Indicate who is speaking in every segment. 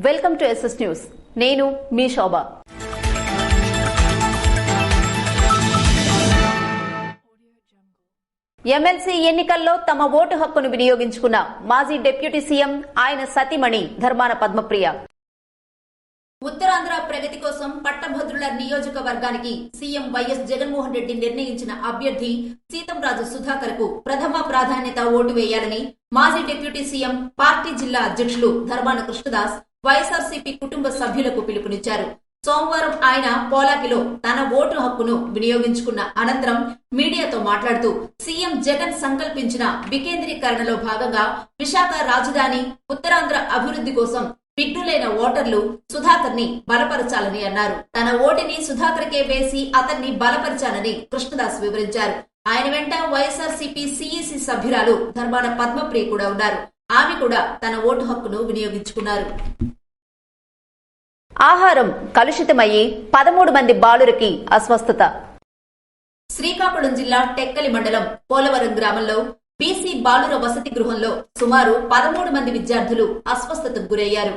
Speaker 1: Welcome to SS news. నేను మీ శోభ. MLC ఎన్నికల్లో తమ ఓటు హక్కును వినియోగించుకున్న మాజీ డిప్యూటీ సీఎం ఆయన సతీమణి ధర్మాన పద్మప్రియ. ఉత్తరాంధ్ర ప్రగతి కోసం పట్టభద్రుల నియోజకవర్గానికి సీఎం వైఎస్ జగన్మోహన్ రెడ్డి నిర్ణయించిన అభ్యర్థి సీతంరాజు సుధాకర్ కు ప్రథమ ప్రాధాన్యత ఓటు వేయాలని మాజీ డిప్యూటీ సీఎం పార్టీ జిల్లా అధ్యక్షులు ధర్మాన కృష్ణదాస్ వైఎస్ఆర్సీపీ కుటుంబ సభ్యులకు పిలుపునిచ్చారు. సోమవారం ఆయన పోలాకిలో తన ఓటు హక్కును వినియోగించుకున్న అనంతరం మీడియాతో మాట్లాడుతూ సీఎం జగన్ సంకల్పించిన వికేంద్రీకరణలో భాగంగా విశాఖ రాజధాని ఉత్తరాంధ్ర అభివృద్ధి కోసం విఘ్నులైన ఓటర్లు సుధాకర్ ని బలపరచాలని అన్నారు. తన ఓటుని సుధాకర్ కే వేసి అతన్ని బలపరిచాలని కృష్ణదాస్ వివరించారు. ఆయన వెంట వైఎస్ఆర్సీపీ సీఈసీ సభ్యురాలు ధర్మాన పద్మప్రియ కూడా ఉన్నారు. ఆమె కూడా తన ఓటు హక్కును వినియోగించుకున్నారు. ఆహారం కలుషితమయ్యి 13 మంది బాలురికి అస్వస్థత. శ్రీకాకుళం జిల్లా టెక్కలి మండలం పోలవరం గ్రామంలో బీసీ బాలుర వసతి గృహంలో సుమారు 13 మంది విద్యార్థులు అస్వస్థతకు గురయ్యారు.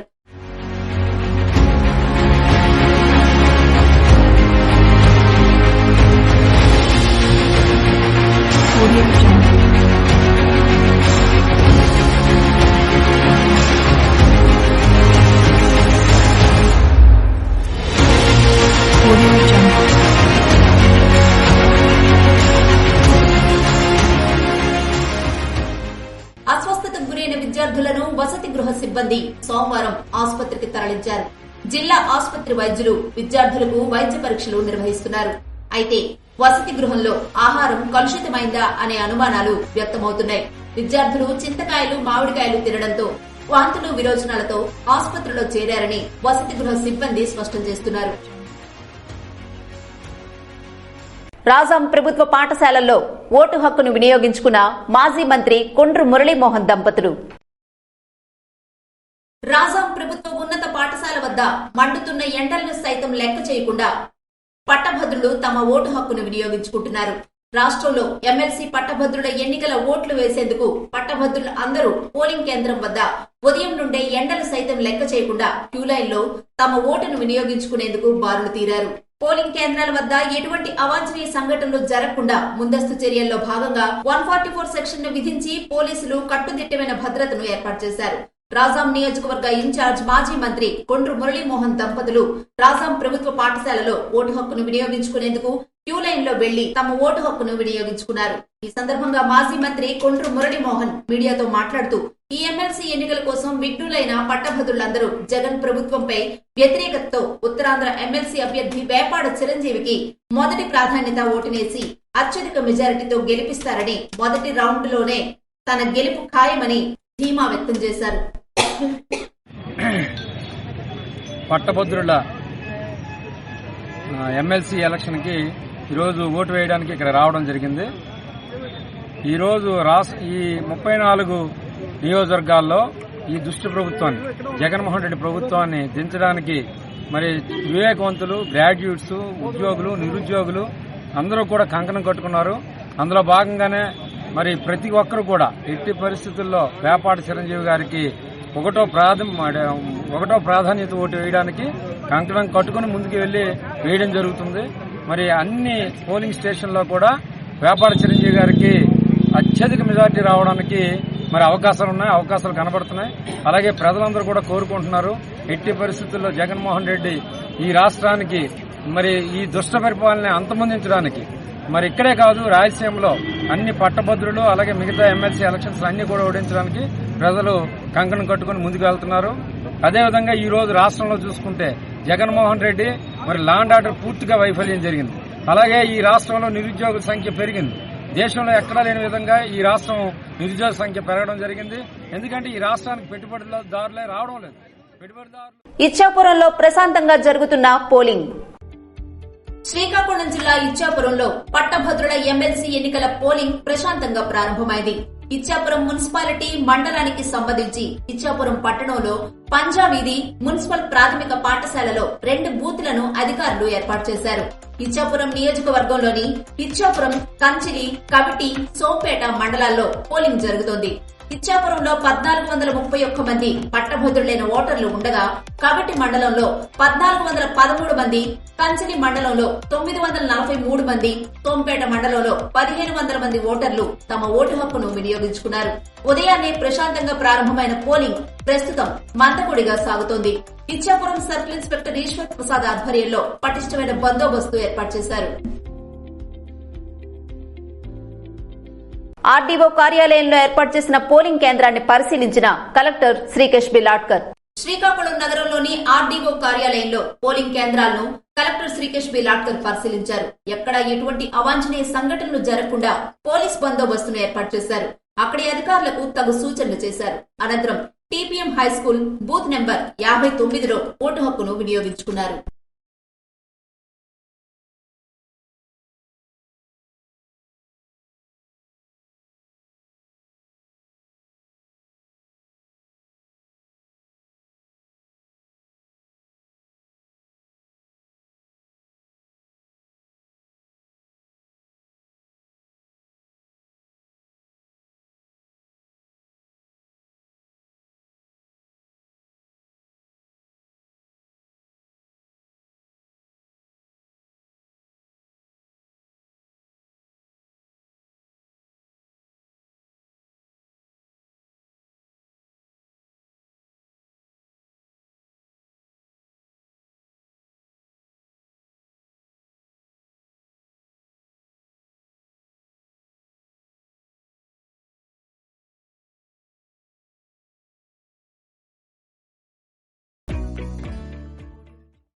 Speaker 1: అస్వస్థతకు గురైన విద్యార్థులను వసతి గృహ సిబ్బంది సోమవారం ఆసుపత్రికి తరలించారు. జిల్లా ఆసుపత్రి వైద్యులు విద్యార్థులకు వైద్య పరీక్షలు నిర్వహిస్తున్నారు. అయితే వసతి గృహంలో ఆహారం కలుషితమైందా అనే అనుమానాలు వ్యక్తమవుతున్నాయి. విద్యార్థులు చింతకాయలు, మామిడికాయలు తినడంతో వాంతులు, విరోచనాలతో ఆసుపత్రిలో చేరారని వసతి గృహ సిబ్బంది స్పష్టం చేస్తున్నారు. రాజాం ప్రభుత్వ పాఠశాలల్లో ఓటు హక్కును వినియోగించుకున్న మాజీ మంత్రి కొండ్రు మురళీమోహన్ దంపతులు. రాజాం ప్రభుత్వ ఉన్నత పాఠశాల వద్ద మండుతున్న ఎండలను సైతం లెక్క చేయకుండా పట్టభద్రులు తమ ఓటు హక్కును వినియోగించుకుంటున్నారు. రాష్ట్రంలో ఎమ్మెల్సీ పట్టభద్రుల ఎన్నికల ఓట్లు వేసేందుకు పట్టభద్రులు అందరూ పోలింగ్ కేంద్రం వద్ద ఉదయం నుండే ఎండలు సైతం లెక్క చేయకుండా క్యూలైన్లో తమ ఓటును వినియోగించుకునేందుకు బారులు తీరారు. పోలింగ్ కేంద్రాల వద్ద ఎటువంటి అవాంఛనీయ సంఘటనలు జరగకుండా ముందస్తు చర్యల్లో భాగంగా 144 సెక్షన్ ను విధించి పోలీసులు కట్టుదిట్టమైన భద్రతను ఏర్పాటు చేశారు. రాజాం నియోజకవర్గ ఇన్ఛార్జ్ మాజీ మంత్రి కొండ్రు మురళీమోహన్ దంపతులు రాజాం ప్రభుత్వ పాఠశాలలో ఓటు హక్కును వినియోగించుకునేందుకు క్యూలైన్ లో వెళ్లి తమ ఓటు హక్కును వినియోగించుకున్నారు. ఈ సందర్భంగా మాజీ మంత్రి కొండ్రు మురళీమోహన్ మీడియాతో మాట్లాడుతూ ఈ ఎమ్మెల్సీ ఎన్నికల కోసం విఘ్నులైన పట్టభద్రులందరూ జగన్ ప్రభుత్వంపై వ్యతిరేకతతో ఉత్తరాంధ్ర ఎమ్మెల్సీ అభ్యర్థి వేపాడ చిరంజీవికి మొదటి ప్రాధాన్యత ఓటునేసి అత్యధిక మెజారిటీతో గెలిపిస్తారని, మొదటి రౌండ్ లోనే తన గెలుపు ఖాయమని ధీమా వ్యక్తం చేశారు.
Speaker 2: పట్టభద్రుల ఎమ్మెల్సీ ఎలక్షన్ కి ఈరోజు ఓటు వేయడానికి ఇక్కడ రావడం జరిగింది. ఈరోజు ఈ 34 నియోజకవర్గాల్లో ఈ దుష్ట ప్రభుత్వాన్ని, జగన్మోహన్ రెడ్డి ప్రభుత్వాన్ని దించడానికి మరి వివేకవంతులు, గ్రాడ్యుయేట్స్, ఉద్యోగులు, నిరుద్యోగులు అందరూ కూడా కంకణం కట్టుకున్నారు. అందులో భాగంగానే మరి ప్రతి ఒక్కరు కూడా ఎట్టి పరిస్థితుల్లో వేపాడ చిరంజీవి గారికి ఒకటో ప్రాధాన్యత ఓటు వేయడానికి కంకణం కట్టుకుని ముందుకు వెళ్లి వేయడం జరుగుతుంది. మరి అన్ని పోలింగ్ స్టేషన్లో కూడా వేపాడ చిరంజీవి గారికి అత్యధిక మెజార్టీ రావడానికి మరి అవకాశాలు కనబడుతున్నాయి. అలాగే ప్రజలందరూ కూడా కోరుకుంటున్నారు. ఎట్టి పరిస్థితుల్లో జగన్మోహన్ రెడ్డి ఈ రాష్ట్రానికి మరి ఈ దుష్ట పరిపాలన అంతమొందించడానికి, మరి ఇక్కడే కాదు రాయలసీమలో అన్ని పట్టభద్రులు అలాగే మిగతా ఎమ్మెల్సీ ఎలక్షన్స్ అన్ని కూడా ఓడించడానికి ప్రజలు కంకణం కట్టుకుని ముందుకు వెళ్తున్నారు. అదేవిధంగా ఈ రోజు రాష్ట్రంలో చూసుకుంటే జగన్మోహన్ రెడ్డి మరి లా అండ్ ఆర్డర్ పూర్తిగా వైఫల్యం జరిగింది. అలాగే ఈ రాష్ట్రంలో నిరుద్యోగుల సంఖ్య పెరిగింది. దేశంలో ఎక్కడా లేని విధంగా ఈ రాష్ట్రం నిరుద్యోగ సంఖ్య పెరగడం జరిగింది. ఎందుకంటే ఈ రాష్ట్రానికి పెట్టుబడిదారులే రావడం లేదు.
Speaker 1: ఇచ్చాపురంలో ప్రశాంతంగా జరుగుతున్న పోలింగ్. శ్రీకాకుళం జిల్లా ఇచ్చాపురంలో పట్టభద్రుల ఎమ్మెల్సీ ఎన్నికల పోలింగ్ ప్రశాంతంగా ప్రారంభమైంది. ఇచ్చాపురం మున్సిపాలిటీ మండలానికి సంబంధించి ఇచ్చాపురం పట్టణంలో పంజావీధి మున్సిపల్ ప్రాథమిక పాఠశాలలో 2 బూత్లను అధికారులు ఏర్పాటు చేశారు. ఇచ్చాపురం నియోజకవర్గంలోని ఇచ్చాపురం, కంచిలి, కవిటి, సోంపేట మండలాల్లో పోలింగ్ జరుగుతోంది. ఇచ్చాపురంలో 1431 మంది పట్టభద్రులైన ఓటర్లు ఉండగా కవిటి మండలంలో 1413 మంది, కంచిలి మండలంలో 943 మంది, సోంపేట మండలంలో 1500 మంది ఓటర్లు తమ ఓటు హక్కును వినియోగించుకున్నారు. ఉదయాన్నే ప్రశాంతంగా ప్రారంభమైన పోలింగ్ ప్రస్తుతం మందకొడిగా సాగుతోంది. ఇచ్చాపురం సర్కిల్ ఇన్స్పెక్టర్ ఈశ్వర్ ప్రసాద్ ఆధ్వర్యంలో పటిష్టమైన బందోబస్తు ఏర్పాటు చేశారు. ఆర్డీఓ కార్యాలయంలో ఏర్పాటు చేసిన పోలింగ్ కేంద్రాన్ని పరిశీలించిన కలెక్టర్ శ్రీకేష్ బి లాడ్కర్. శ్రీకాకుళం నగరంలోని ఆర్డీఓ కార్యాలయంలో పోలింగ్ కేంద్రాలను కలెక్టర్ శ్రీకేష్ బి లాడ్కర్ పరిశీలించారు. ఎక్కడా ఎటువంటి అవాంఛనీయ సంఘటనలు జరగకుండా పోలీస్ బందోబస్తును ఏర్పాటు చేశారు. అక్కడి అధికారులకు తగు సూచనలు చేశారు. అనంతరం టీపీఎం హైస్కూల్ బూత్ నెంబర్ 59లో ఓటు హక్కును వినియోగించుకున్నారు.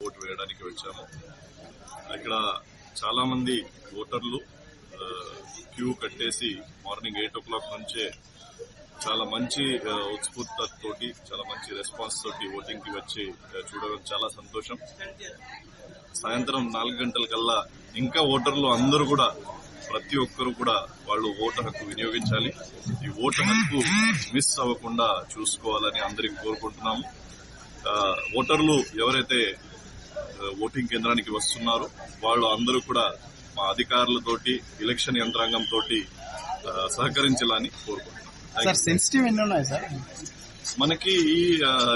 Speaker 3: ఓటు వేయడానికి వచ్చాము. ఇక్కడ చాలా మంది ఓటర్లు క్యూ కట్టేసి మార్నింగ్ 8 o'clock నుంచే చాలా మంచి ఉత్స్ఫూర్తితోటి, చాలా మంచి రెస్పాన్స్ తోటి ఓటింగ్ కి వచ్చి చూడడం చాలా సంతోషం. సాయంత్రం 4 గంటల కల్లా ఇంకా ఓటర్లు అందరూ కూడా ప్రతి ఒక్కరు కూడా వాళ్ళు ఓటు హక్కు వినియోగించాలి. ఈ ఓటు హక్కు మిస్ అవ్వకుండా చూసుకోవాలని అందరికి కోరుకుంటున్నాము. ఓటర్లు ఎవరైతే ఓటింగ్ కేంద్రానికి వస్తున్నారు వాళ్ళు అందరూ కూడా మా అధికారులతోటి, ఎలక్షన్ యంత్రాంగం తోటి సహకరించాలని కోరుకుంటున్నాం.
Speaker 4: సెన్సిటివ్ ఎన్ని ఉన్నాయి సార్
Speaker 3: మనకి ఈ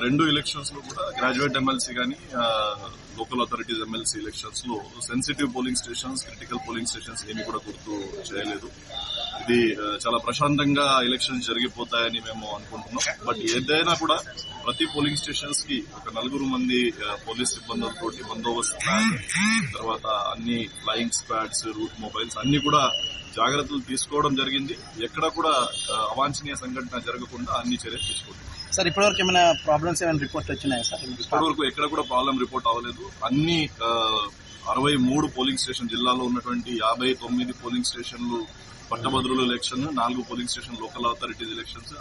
Speaker 3: 2 ఎలక్షన్స్ లో కూడా గ్రాడ్యుయేట్ ఎమ్మెల్సీ కానీ లోకల్ అథారిటీస్ ఎమ్మెల్సీ ఎలక్షన్స్ లో sensitive polling stations, critical polling stations ఏమి కూడా గుర్తు చేయలేదు. ఇది చాలా ప్రశాంతంగా ఎలక్షన్స్ జరిగిపోతాయని మేము అనుకుంటున్నాం. బట్ ఏదైనా కూడా ప్రతి పోలింగ్ స్టేషన్స్ కి ఒక 4 మంది పోలీస్ సిబ్బందులతో బందోబస్తు, తర్వాత అన్ని ఫ్లయింగ్ స్క్వాడ్స్, రూట్ మొబైల్స్ అన్ని కూడా జాగ్రత్తలు తీసుకోవడం జరిగింది. ఎక్కడ కూడా అవాంఛనీయ సంఘటన జరగకుండా అన్ని చర్యలు తీసుకుంటాం.
Speaker 4: సార్ ఇప్పటివరకు ఏమైనా ప్రాబ్లమ్స్ ఏమైనా రిపోర్ట్ వచ్చినాయా సార్?
Speaker 3: ఇప్పటివరకు ఎక్కడ కూడా ప్రాబ్లం రిపోర్ట్ అవ్వలేదు. అన్ని 63 పోలింగ్ స్టేషన్, జిల్లాలో ఉన్నటువంటి 59 పోలింగ్ స్టేషన్లు పట్టభద్రుల election, 4 polling station local authorities elections,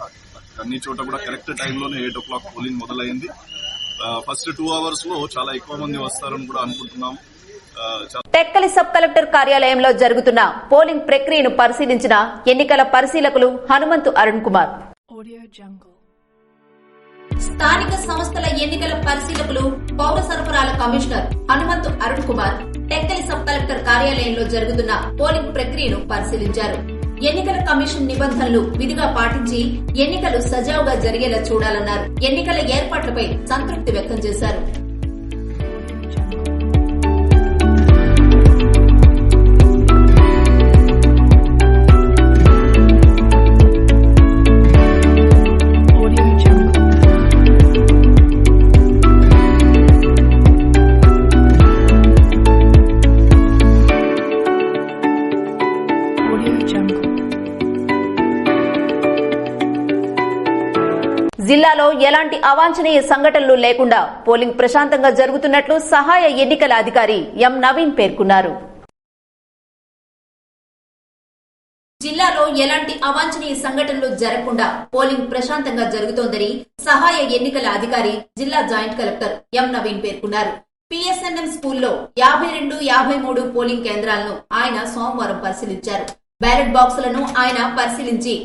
Speaker 3: అన్ని చోట కూడా కరెక్ట్ టైంలోనే 8 o'clock పోలింగ్ మొదలైంది. ఫస్ట్ 2 hours లో చాలా ఎక్కువ మంది వస్తారని కూడా అనుకుంటున్నాము.
Speaker 1: టెక్కలి సబ్ కలెక్టర్ కార్యాలయంలో జరుగుతున్న పోలింగ్ ప్రక్రియను పరిశీలించిన ఎన్నికల పరిశీలకులు హనుమంతు అరుణ్ కుమార్. స్థానిక సంస్థల ఎన్నికల పరిశీలకులు, పౌర సరఫరాల commissioner Hanumanthu Arun Kumar Tekkali sub collector కార్యాలయంలో జరుగుతున్న పోలింగ్ ప్రక్రియను పరిశీలించారు. ఎన్నికల కమిషన్ నిబంధనలు విధిగా పాటించి ఎన్నికలు సజావుగా జరిగేలా చూడాలన్నారు. ఎన్నికల ఏర్పాట్లపై సంతృప్తి వ్యక్తం చేశారు. జిల్లాలో ఎలాంటి అవాంఛనీయ సంఘటనలు లేకుండా పోలింగ్ ప్రశాంతంగా జరుగుతున్నట్లు సహాయ ఎన్నికల అధికారి ఎం నవీన్ పేర్కొన్నారు. జిల్లాలో ఎలాంటి అవాంఛనీయ సంఘటనలు జరగకుండా పోలింగ్ ప్రశాంతంగా జరుగుతోందని సహాయ ఎన్నికల అధికారి జిల్లా జాయింట్ కలెక్టర్ ఎం నవీన్ పేర్కొన్నారు. పిఎస్ఎన్ఎం స్కూల్లో 52, 53 పోలింగ్ కేంద్రాలను ఆయన సోమవారం పరిశీలించారు. బ్యాలెట్ బాక్సులను ఆయన పరిశీలించి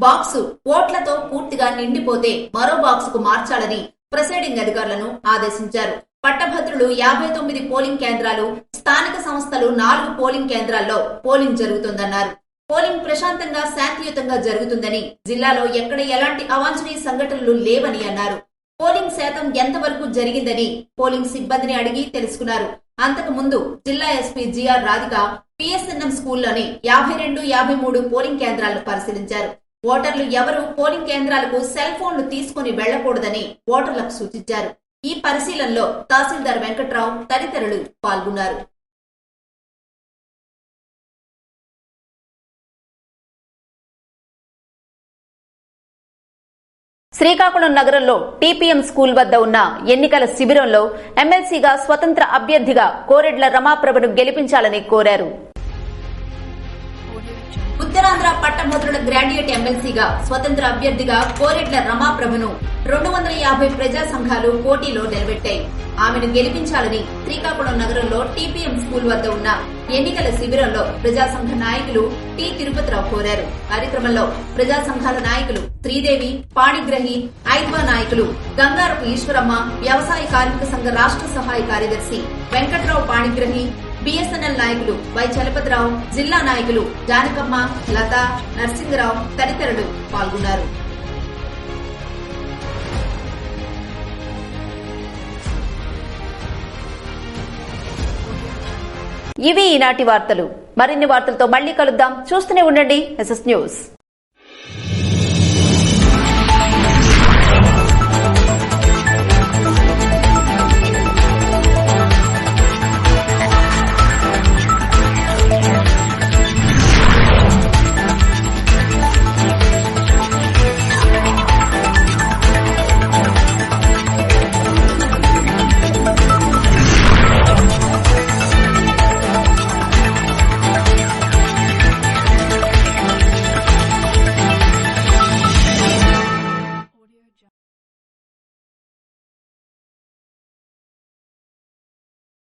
Speaker 1: బాక్సు ఓట్లతో పూర్తిగా నిండిపోతే మరో బాక్సుకు మార్చాలని ప్రిసైడింగ్ అధికారులను ఆదేశించారు. పట్టభద్రులు 59 పోలింగ్ కేంద్రాలు, స్థానిక సంస్థలు 4 పోలింగ్ కేంద్రాల్లో పోలింగ్ జరుగుతోందన్నారు. పోలింగ్ ప్రశాంతంగా శాంతియుతంగా జరుగుతుందని, జిల్లాలో ఎక్కడ ఎలాంటి అవాంఛనీయ సంఘటనలు లేవని అన్నారు. పోలింగ్ శాతం ఎంతవరకు జరిగిందని పోలింగ్ సిబ్బందిని అడిగి తెలుసుకున్నారు. అంతకు ముందు జిల్లా ఎస్పీ జిఆర్ రాధిక పిఎస్ఎన్ఎం స్కూల్లోని 52, 53 పోలింగ్ కేంద్రాలను పరిశీలించారు. ఓటర్లు ఎవరూ పోలింగ్ కేంద్రాలకు సెల్ ఫోన్లు తీసుకుని వెళ్లకూడదని ఓటర్లకు సూచించారు. ఈ పరిశీలనలో తహసీల్దార్ వెంకట్రావు తదితరులు పాల్గొన్నారు. శ్రీకాకుళం నగరంలో టీపీఎం స్కూల్ వద్ద ఉన్న ఎన్నికల శిబిరంలో ఎమ్మెల్సీగా స్వతంత్ర అభ్యర్థిగా కోరెడ్ల రమాప్రభను గెలిపించాలని కోరారు. ఉత్తరాంధ్ర పట్టభద్రుల గ్రాడ్యుయేట్ ఎమ్మెల్సీగా స్వతంత్ర అభ్యర్థిగా కోరెడ్ల రమాప్రభను 250 ప్రజా సంఘాలు పోటీలో నిలబెట్టాయి. ఆమెను గెలిపించాలని శ్రీకాకుళం నగరంలో టీపీఎం స్కూల్ వద్ద ఉన్న ఎన్నికల శిబిరంలో ప్రజా సంఘ నాయకులు టి తిరుపతిరావు కోరారు. కార్యక్రమంలో ప్రజా సంఘాల నాయకులు శ్రీదేవి, పాణిగ్రహి, ఐద్వా నాయకులు గంగారపు ఈశ్వరమ్మ, వ్యవసాయ కార్మిక సంఘ రాష్ట్ర సహాయ కార్యదర్శి వెంకట్రావు పాణిగ్రహి, బిఎస్ఎన్ఎల్ నాయకులు వై చలపతిరావు, జిల్లా నాయకులు జానకమ్మ, లత, నరసింగరావు తదితరులు పాల్గొన్నారు. ఇవి ఈనాటి వార్తలు. మరిన్ని వార్తలతో మళ్లీ కలుద్దాం. చూస్తూనే ఉండండి ఎస్ఎస్ న్యూస్.